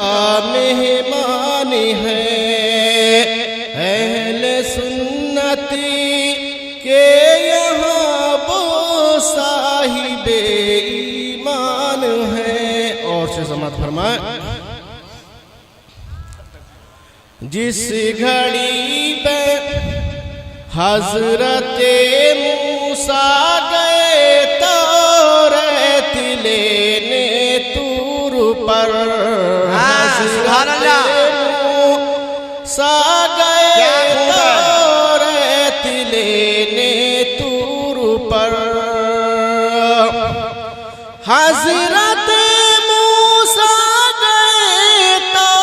मेहमान है अहले सुन्नती के यहाँ वो साहिबे ईमान है। और से समात फरमाए, जिस घड़ी पे हजरते मूसा गए तौरात लेने तूर पर, हजरते मूसा गए तौरात लेने तूर पर, हजरते मूसा गए तौरात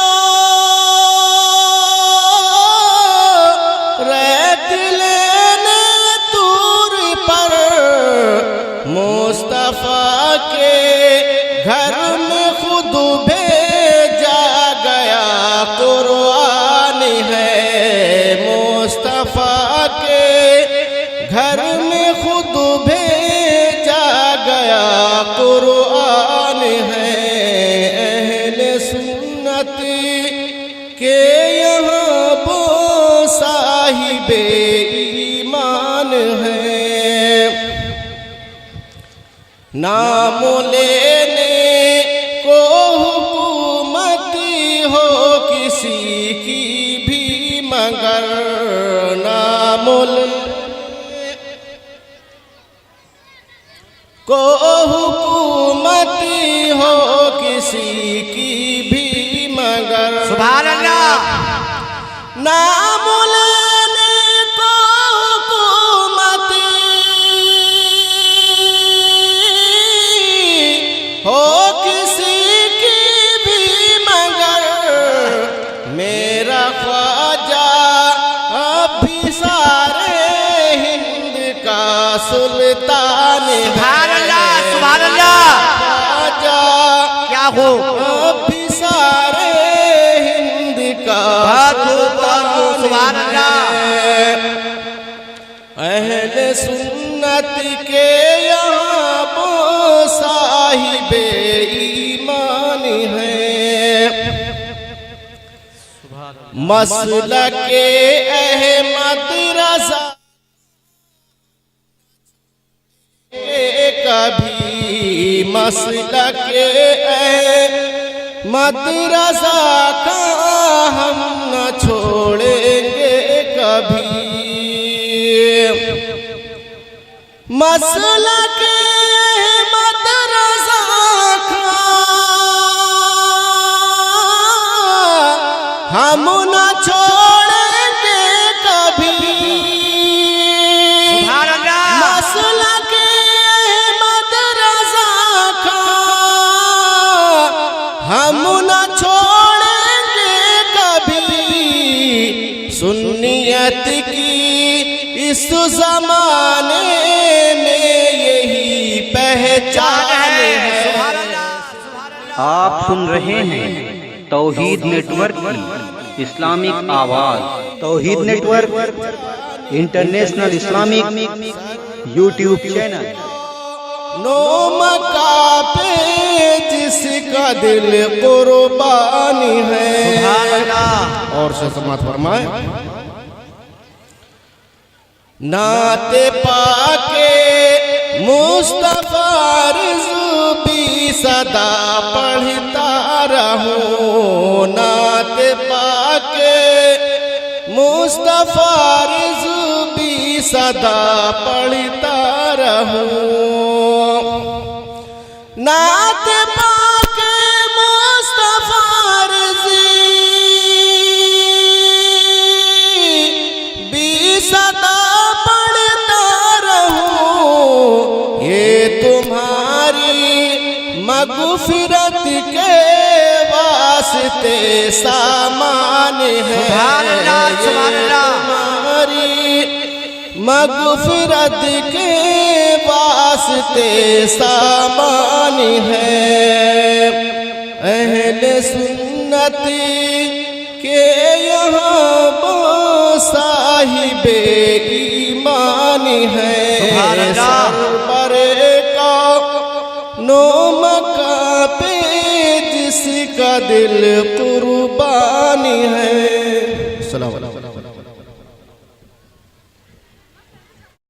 लेने तूर पर, मुस्तफा के घर में खुद भेजा गया कुरान है। मुस्तफा के घर में खुद भेजा गया कुरान है। अहले सुन्नत के यहाँ वो साहिबे ईमान है। नाम लेने को हुकूमती हो किसी की भी, मगर नाम को हुकूमती हो किसी की भी, मगर सुभान अल्लाह। नाम लेने को हुकूमती हो किसी की भी, मगर मेरा ख्वाजा अभी सारे हिंद का सुल्तान है। सुभान अल्लाह, सुभान अल्लाह। ख्वाजा क्या हो अभी सारे हिंद का सुभान अल्लाह। अहले सुन्नत के यहाँ वो साहिबे ईमान है। मसलके अहमद रज़ा कभी, मसलके अहमद रज़ा का हम न छोड़ेंगे कभी। मसलके अहमद रज़ा का हम न छोड़ेंगे कभी। सुभान अल्लाह। मसलके अहमद रज़ा का हम न छोड़ेंगे कभी। सुन्नियत की इस जमाने में यही पहचान है। आप सुन रहे हैं तौहीद नेटवर्क की इस्लामिक आवाज़। Tauheed network international Islamic YouTube channel. नोम का पे जिसका दिल कुर्बानी है। सुभान अल्लाह। और से समात फरमाए, नाते पाके मुस्तफा रिज़वी सदा पढ़ता रहूं। नाते पाके मुस्तफा रिज़वी सदा पढ़ता रहूं। नाते पाके मुस्तफा रिज़वी सदा मगफिरत के वास्ते सामान है। तुम्हारी मगफिरत के वास्ते सामान है। अहले सुन्नत के यहाँ वो साहिबे ईमान है। सरवर का नोम का पे किसी का दिल कुर्बानी है। सलाम अलैकुम।